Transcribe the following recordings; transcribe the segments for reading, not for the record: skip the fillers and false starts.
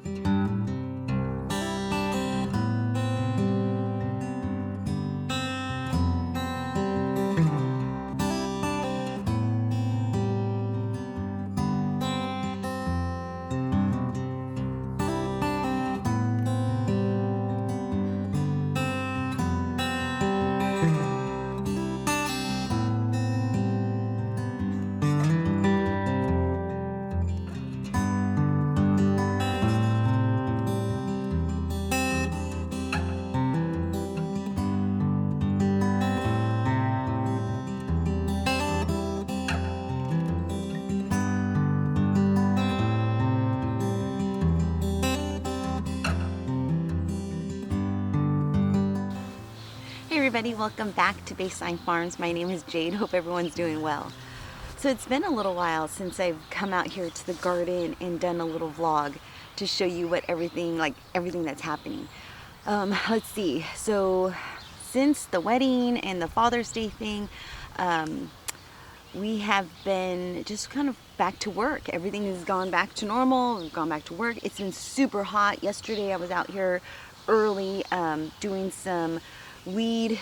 Hey everybody, welcome back to Baseline Farms. My name is Jade. Hope everyone's doing well. So it's been a little while since I've come out here to the garden and done a little vlog to show you what everything that's happening. Let's see. So since the wedding and the Father's Day thing, we have been just kind of back to work. Everything has gone back to normal. We've gone back to work. It's been super hot. Yesterday I was out here early doing some weed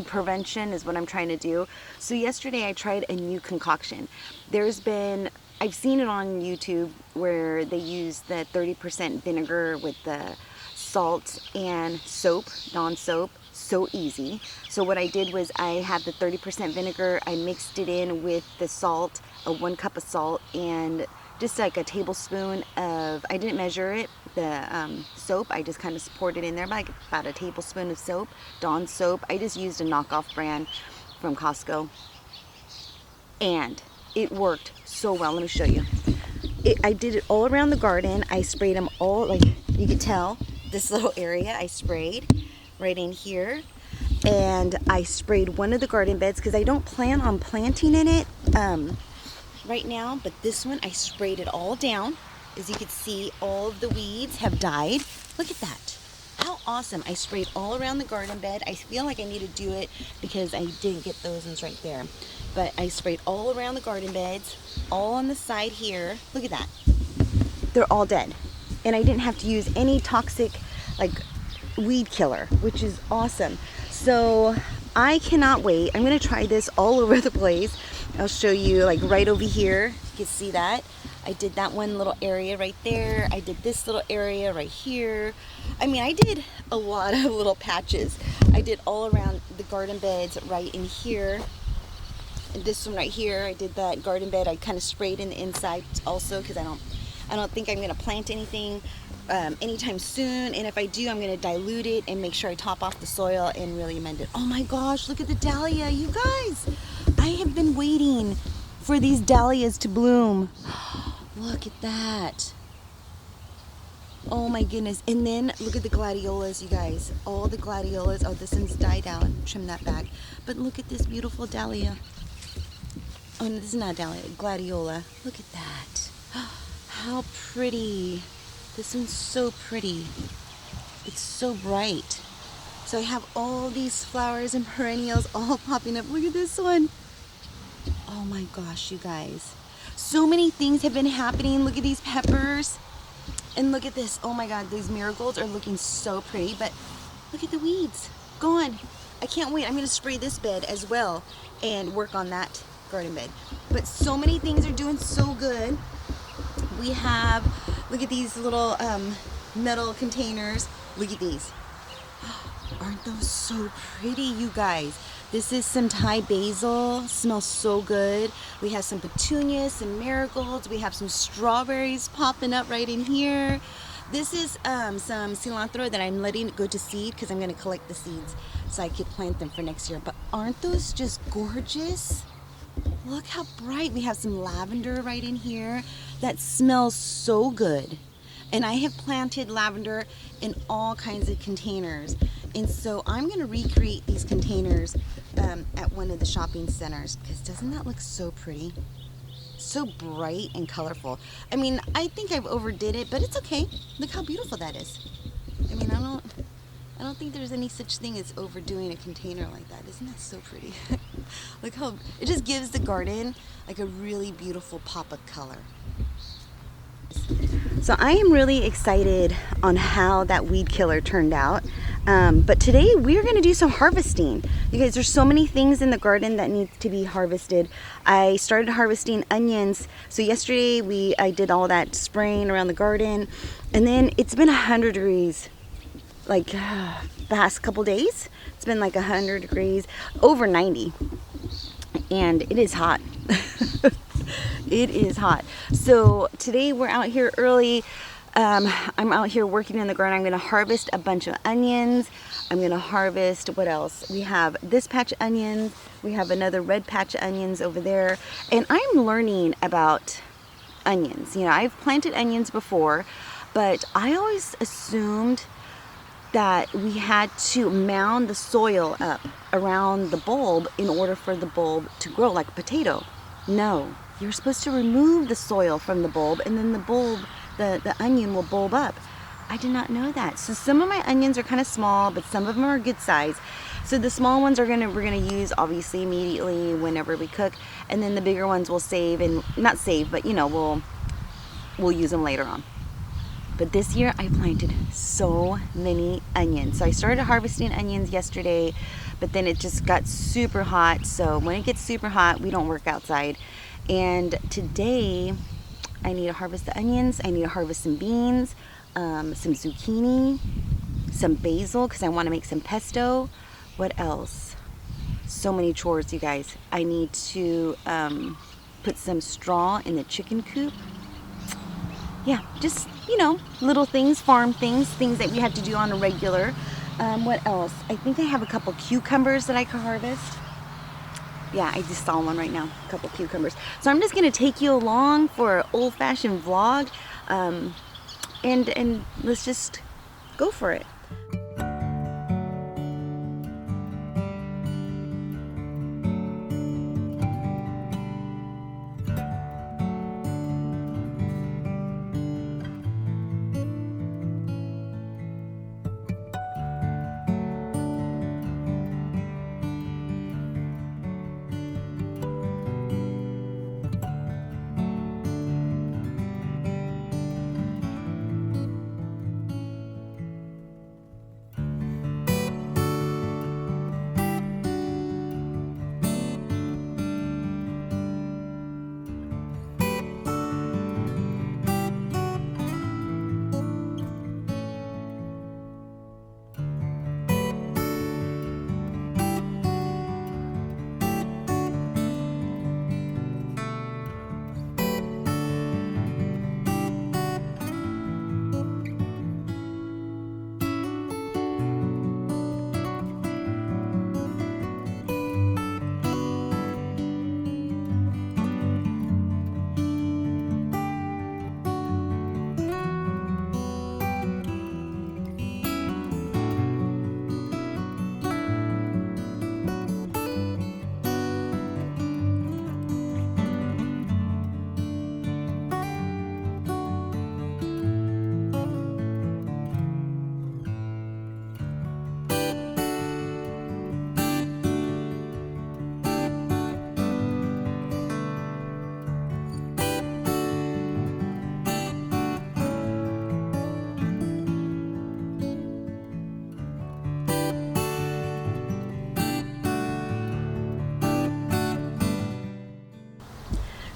prevention is what I'm trying to do. So yesterday I tried a new concoction. I've seen it on YouTube where they use the 30% vinegar with the salt and soap, Dawn soap. So easy. So what I did was I had the 30% vinegar, I mixed it in with the salt, 1 cup of salt, and just like a tablespoon of, I didn't measure it, the soap, I just kind of poured it in there, like about a tablespoon of soap, Dawn soap. I just used a knockoff brand from Costco, and it worked so well. Let me show you. I did it all around the garden. I sprayed them all, like you could tell, this little area I sprayed right in here, and I sprayed one of the garden beds because I don't plan on planting in it right now, but this one I sprayed it all down. As you can see, all of the weeds have died. Look at that. How awesome. I sprayed all around the garden bed. I feel like I need to do it because I didn't get those ones right there. But I sprayed all around the garden beds, all on the side here. Look at that. They're all dead. And I didn't have to use any toxic, like, weed killer, which is awesome. So I cannot wait. I'm going to try this all over the place. I'll show you, like right over here. You can see that. I did that one little area right there. I did this little area right here. I mean, I did a lot of little patches. I did all around the garden beds right in here. And this one right here, I did that garden bed. I kind of sprayed in the inside also because I don't think I'm going to plant anything anytime soon. And if I do, I'm going to dilute it and make sure I top off the soil and really amend it. Oh my gosh, look at the dahlia, you guys. I have been waiting for these dahlias to bloom. Look at that. Oh my goodness. And then look at the gladiolas, you guys. All the gladiolas. Oh, this one's died out. Trim that back. But look at this beautiful dahlia. Oh, no, this is not dahlia. Gladiola. Look at that. How pretty. This one's so pretty. It's so bright. So I have all these flowers and perennials all popping up. Look at this one. Oh my gosh, you guys. So many things have been happening. Look at these peppers. And look at this. Oh my God, these marigolds are looking so pretty. But look at the weeds. Gone. I can't wait. I'm going to spray this bed as well and work on that garden bed. But so many things are doing so good. We have, look at these little metal containers. Look at these. Aren't those so pretty, you guys? This is some Thai basil. Smells so good. We have some petunias, some marigolds. We have some strawberries popping up right in here. This is some cilantro that I'm letting it go to seed because I'm going to collect the seeds so I could plant them for next year. But aren't those just gorgeous? Look how bright. We have some lavender right in here that smells so good. And I have planted lavender in all kinds of containers. And so I'm going to recreate these containers at one of the shopping centers because doesn't that look so pretty? So bright and colorful. I mean, I think I've overdid it, but it's okay. Look how beautiful that is. I mean, I don't think there's any such thing as overdoing a container like that. Isn't that so pretty? Look how it just gives the garden like a really beautiful pop of color. So I am really excited on how that weed killer turned out. But today we're gonna do some harvesting. You guys, there's so many things in the garden that need to be harvested. I started harvesting onions. So yesterday I did all that spraying around the garden, and then it's been 100 degrees like the past couple days. It's been like 100 degrees, over 90, and it is hot. It is hot. So today we're out here early. I'm out here working in the garden. I'm going to harvest a bunch of onions. I'm going to harvest, what else? We have this patch of onions. We have another red patch of onions over there. And I'm learning about onions. You know, I've planted onions before, but I always assumed that we had to mound the soil up around the bulb in order for the bulb to grow like a potato. No, you're supposed to remove the soil from the bulb, and then the bulb, the onion will bulb up. I did not know that. So some of my onions are kind of small, but some of them are good size. So the small ones we're gonna use obviously immediately whenever we cook, and then the bigger ones we'll save, and not save, but you know, we'll use them later on. But this year I planted so many onions. So I started harvesting onions yesterday, but then it just got super hot. So when it gets super hot, we don't work outside. And today I need to harvest the onions. I need to harvest some beans, some zucchini, some basil, because I want to make some pesto. What else? So many chores, you guys. I need to put some straw in the chicken coop. Yeah, just, you know, little things, farm things that we have to do on a regular. What else? I think I have a couple cucumbers that I could harvest. Yeah, I just saw one right now, a couple cucumbers. So I'm just gonna take you along for an old-fashioned vlog, and let's just go for it.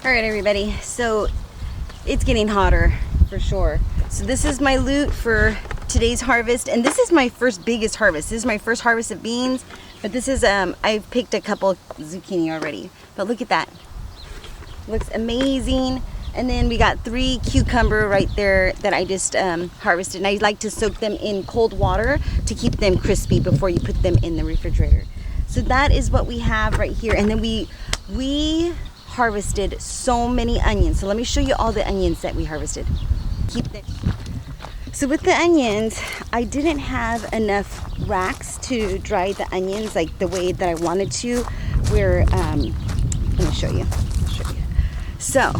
All right, everybody, so it's getting hotter for sure. So this is my loot for today's harvest, and this is my first biggest harvest. This is my first harvest of beans, but this is, I've picked a couple zucchini already, but look at that. Looks amazing. And then we got 3 cucumber right there that I just harvested, and I like to soak them in cold water to keep them crispy before you put them in the refrigerator. So that is what we have right here. And then we harvested so many onions. So let me show you all the onions that we harvested. So with the onions, I didn't have enough racks to dry the onions like the way that I wanted to. Let me show you. So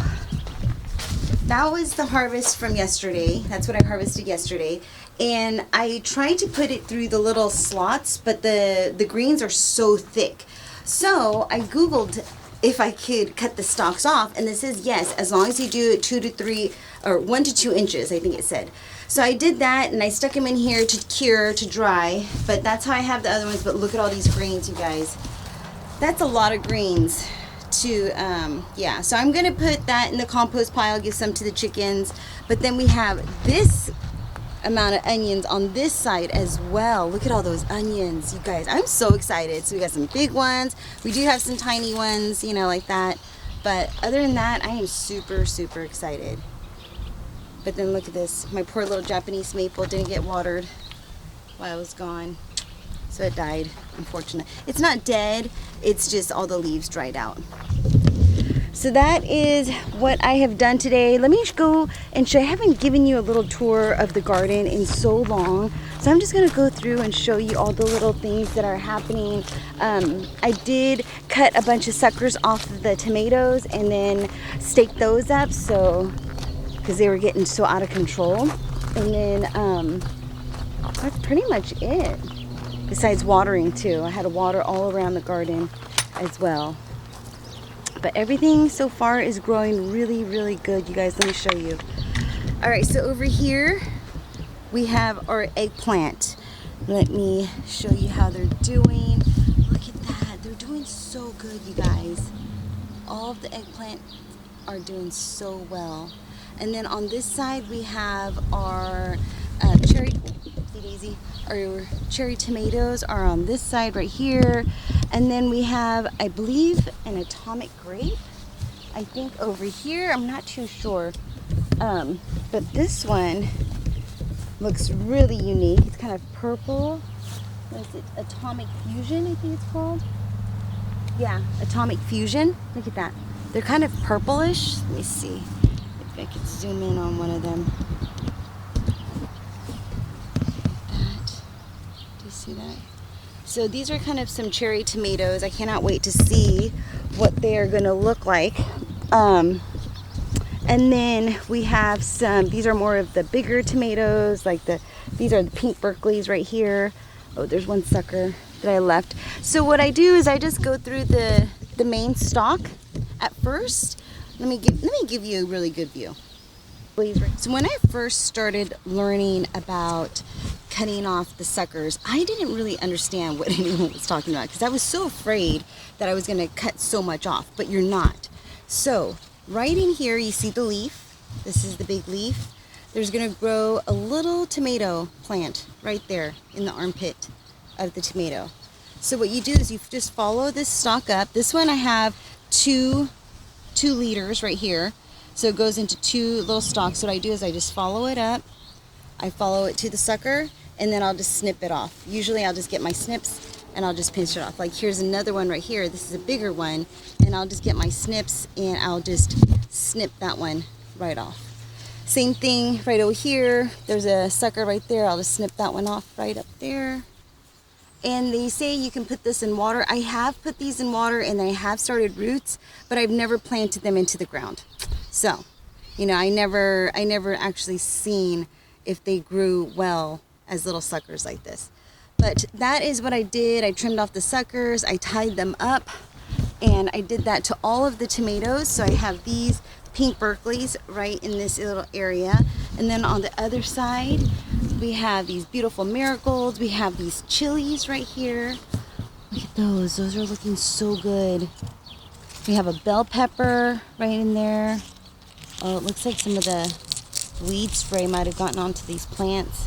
that was the harvest from yesterday. That's what I harvested yesterday. And I tried to put it through the little slots, but the greens are so thick. So I Googled if I could cut the stalks off, and this says yes, as long as you do it 2 to 3 or 1 to 2 inches, I think it said. So I did that, and I stuck them in here to cure, to dry, but that's how I have the other ones. But look at all these greens, you guys. That's a lot of greens to, yeah. So I'm gonna put that in the compost pile, give some to the chickens, but then we have this amount of onions on this side as well. Look at all those onions, you guys. I'm so excited. So we got some big ones, we do have some tiny ones, you know, like that, but other than that, I am super excited. But then look at this, my poor little Japanese maple didn't get watered while I was gone, so it died, unfortunately. It's not dead, it's just all the leaves dried out. So that is what I have done today. Let me go and show you. I haven't given you a little tour of the garden in so long. So I'm just gonna go through and show you all the little things that are happening. I did cut a bunch of suckers off of the tomatoes and then stake those up, so because they were getting so out of control. And then that's pretty much it. Besides watering too. I had to water all around the garden as well. But everything so far is growing really good, you guys. Let me show you. All right, so over here we have our eggplant. Let me show you how they're doing. Look at that, they're doing so good, you guys. All of the eggplant are doing so well. And then on this side we have our cherry, daisy, our cherry tomatoes are on this side right here. And then we have, I believe, an atomic grape, I think, over here. I'm not too sure. But this one looks really unique. It's kind of purple. What is it? Atomic Fusion, I think it's called. Yeah, Atomic Fusion. Look at that. They're kind of purplish. Let me see if I can zoom in on one of them. Do you see that? So these are kind of some cherry tomatoes. I cannot wait to see what they are going to look like. And then we have some, these are more of the bigger tomatoes, like these are the pink Berkeleys right here. Oh, there's one sucker that I left. So what I do is I just go through the main stalk at first. Let me give you a really good view. So when I first started learning about cutting off the suckers, I didn't really understand what anyone was talking about because I was so afraid that I was going to cut so much off, but you're not. So right in here you see the leaf. This is the big leaf. There's going to grow a little tomato plant right there in the armpit of the tomato. So what you do is you just follow this stalk up. This one I have two leaders right here. So it goes into 2 little stalks. What I do is I just follow it up. I follow it to the sucker, and then I'll just snip it off. Usually I'll just get my snips and I'll just pinch it off. Like here's another one right here. This is a bigger one, and I'll just get my snips and I'll just snip that one right off. Same thing right over here. There's a sucker right there. I'll just snip that one off right up there. And they say you can put this in water. I have put these in water and I have started roots, but I've never planted them into the ground. So, you know, I never actually seen if they grew well as little suckers like this. But that is what I did. I trimmed off the suckers, I tied them up, and I did that to all of the tomatoes. So I have these pink Berkeleys right in this little area. And then on the other side, we have these beautiful marigolds. We have these chilies right here. Look at those. Those are looking so good. We have a bell pepper right in there. Oh, it looks like some of the weed spray might have gotten onto these plants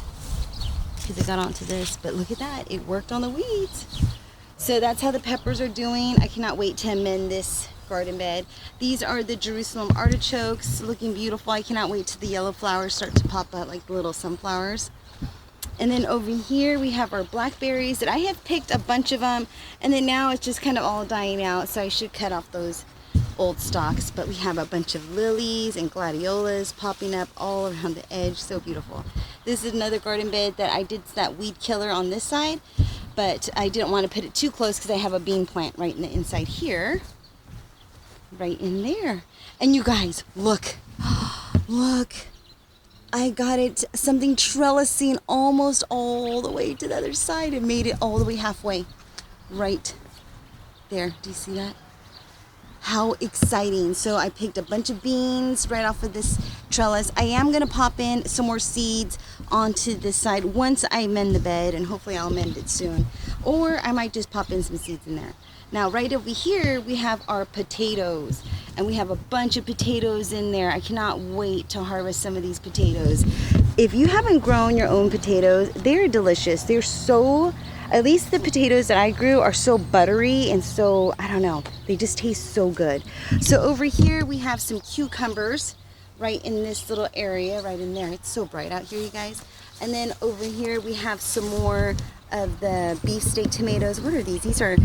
because it got onto this. But look at that. It worked on the weeds. So that's how the peppers are doing. I cannot wait to amend this garden bed. These are the Jerusalem artichokes, looking beautiful. I cannot wait till the yellow flowers start to pop up like the little sunflowers. And then over here we have our blackberries that I have picked a bunch of them, and then now it's just kind of all dying out, so I should cut off those old stalks. But we have a bunch of lilies and gladiolas popping up all around the edge. So beautiful. This is another garden bed that I did that weed killer on this side, but I didn't want to put it too close because I have a bean plant right in the inside here, right in there. And you guys, look, look, I got it something trellising almost all the way to the other side and made it all the way halfway right there. Do you see that? How exciting. So I picked a bunch of beans right off of this trellis. I am gonna pop in some more seeds onto this side once I mend the bed, and hopefully I'll mend it soon. Or I might just pop in some seeds in there. Now right over here we have our potatoes, and we have a bunch of potatoes in there. I cannot wait to harvest some of these potatoes. If you haven't grown your own potatoes, they're delicious. They're so, at least the potatoes that I grew are so buttery and so, I don't know, they just taste so good. So over here we have some cucumbers right in this little area, right in there. It's so bright out here, you guys. And then over here we have some more of the beefsteak tomatoes. What are these? These are,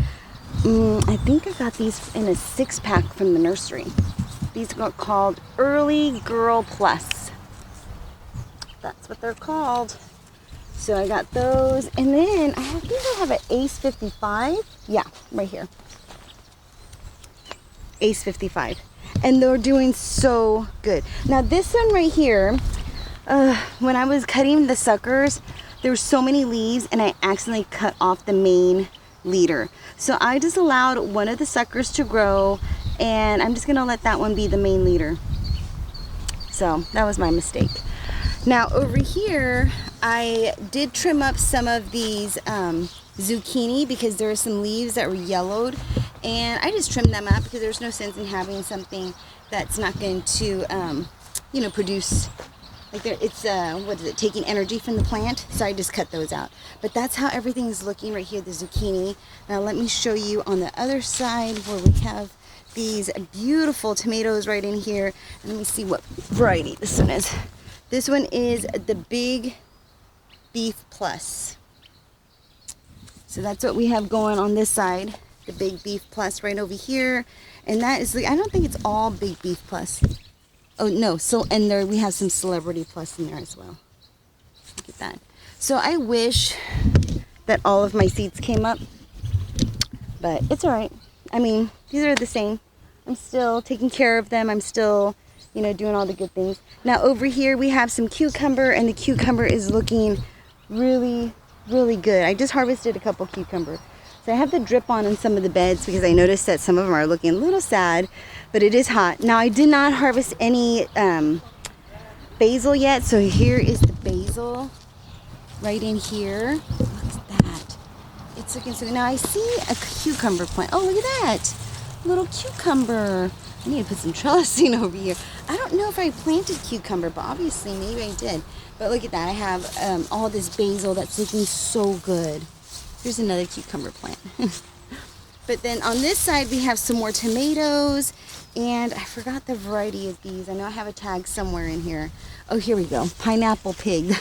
I think I got these in a 6-pack from the nursery. These are called Early Girl Plus. That's what they're called. So I got those, and then I think I have an Ace 55. Yeah, right here. Ace 55. And they're doing so good. Now this one right here, when I was cutting the suckers, there were so many leaves and I accidentally cut off the main leader. So I just allowed one of the suckers to grow, and I'm just gonna let that one be the main leader. So that was my mistake. Now over here, I did trim up some of these zucchini because there were some leaves that were yellowed, and I just trimmed them up because there's no sense in having something that's not going to, you know, produce, like it's, what is it, taking energy from the plant. So I just cut those out. But that's how everything is looking right here, the zucchini. Now let me show you on the other side where we have these beautiful tomatoes right in here. And let me see what variety this one is. This one is the Big Beef Plus. So that's what we have going on this side, the Big Beef Plus right over here. And that is, I don't think it's all Big Beef Plus. Oh no, so, and there we have some Celebrity Plus in there as well. Look at that. So I wish that all of my seeds came up, but it's all right. I mean, these are the same. I'm still taking care of them. I'm still, you know, doing all the good things. Now over here we have some cucumber, and the cucumber is looking really, really good. I just harvested a couple cucumber. So I have the drip on in some of the beds because I noticed that some of them are looking a little sad, but it is hot. Now I did not harvest any basil yet, so here is the basil right in here. Look at that. It's looking so good. Now I see a cucumber plant. Oh, look at that. Little cucumber. I need to put some trellising over here. I don't know if I planted cucumber, but obviously maybe I did. But look at that. I have all this basil that's looking so good. Here's another cucumber plant. But then on this side we have some more tomatoes, and I forgot the variety of these. I know I have a tag somewhere in here. Oh, here we go. Pineapple pig.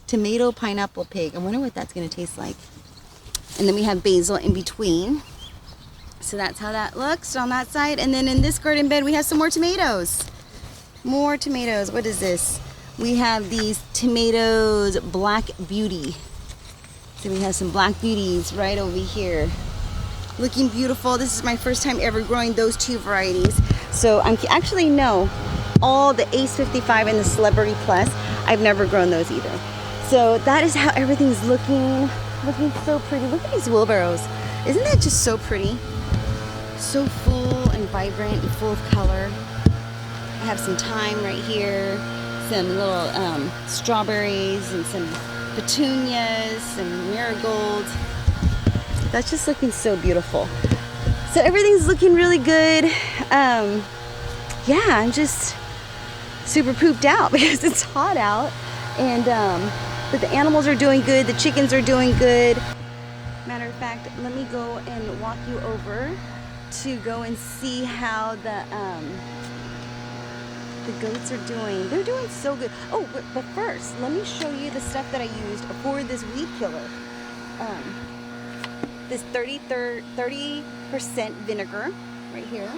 Tomato pineapple pig. I wonder what that's going to taste like. And then we have basil in between. So that's how that looks on that side. And then in this garden bed we have some more tomatoes. More tomatoes. What is this? We have these tomatoes, Black Beauty. So we have some Black Beauties right over here. Looking beautiful. This is my first time ever growing those two varieties. So I'm actually, no, all the Ace 55 and the Celebrity Plus, I've never grown those either. So that is how everything's looking so pretty. Look at these wheelbarrows. Isn't that just so pretty? So full and vibrant and full of color. I have some thyme right here, some little strawberries and some petunias, some marigolds. That's just looking so beautiful. So everything's looking really good. Yeah, I'm just super pooped out because it's hot out, and but the animals are doing good, the chickens are doing good. Matter of fact, let me go and walk you over to go and see how the goats are doing. They're doing so good. Oh, but first, let me show you the stuff that I used for this weed killer. This 30% vinegar right here.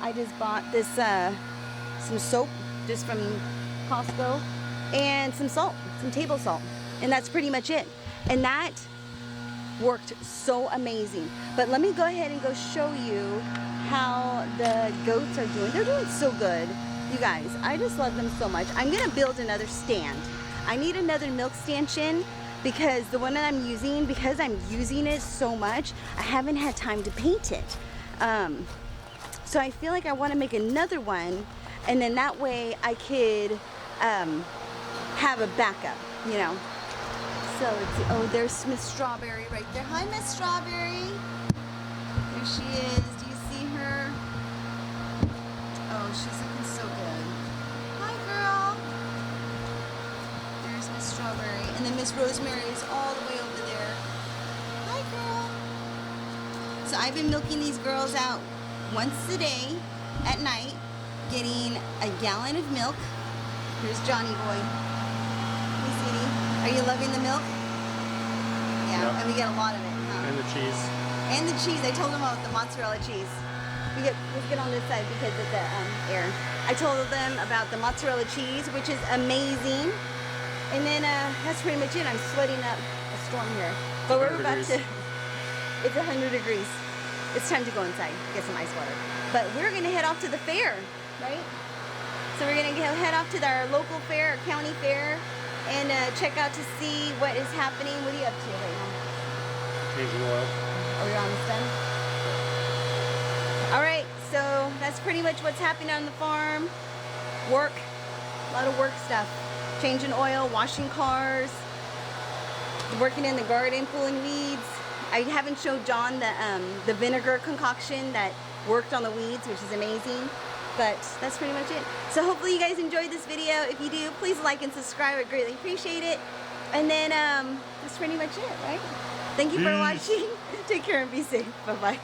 I just bought this some soap just from Costco, and some salt, some table salt, and that's pretty much it. And that worked so amazing. But let me go ahead and go show you how the goats are doing. They're doing so good. You guys, I just love them so much. I'm gonna build another stand. I need another milk stanchion because the one that I'm using, because I'm using it so much, I haven't had time to paint it. So I feel like I want to make another one, and then that way I could have a backup, you know. So let's see. Oh, there's Miss Strawberry right there. Hi, Miss Strawberry. There she is. Do you see her? Oh, she's looking so good. Hi, girl. There's Miss Strawberry. And then Miss Rosemary is all the way over there. Hi, girl. So I've been milking these girls out once a day at night, getting a gallon of milk. Here's Johnny boy. Hey, sweetie. Are you loving the milk? Yeah, yep. And we get a lot of it, huh? And the cheese. And the cheese. I told them about the mozzarella cheese. Let's get on this side because of the air. I told them about the mozzarella cheese, which is amazing. And then that's pretty much it. I'm sweating up a storm here. But we're about to, it's 100 degrees. It's time to go inside, get some ice water. But we're gonna head off to the fair, right? So we're gonna head off to our local fair, our county fair, and check out to see what is happening. What are you up to right now? Changing oil. Oh, you're almost done? All right, so that's pretty much what's happening on the farm. Work, a lot of work stuff. Changing oil, washing cars, working in the garden, pulling weeds. I haven't showed John the vinegar concoction that worked on the weeds, which is amazing. But that's pretty much it. So hopefully you guys enjoyed this video. If you do, please like and subscribe. I greatly appreciate it. And then that's pretty much it, right? Thank you for watching. Take care and be safe. Bye-bye.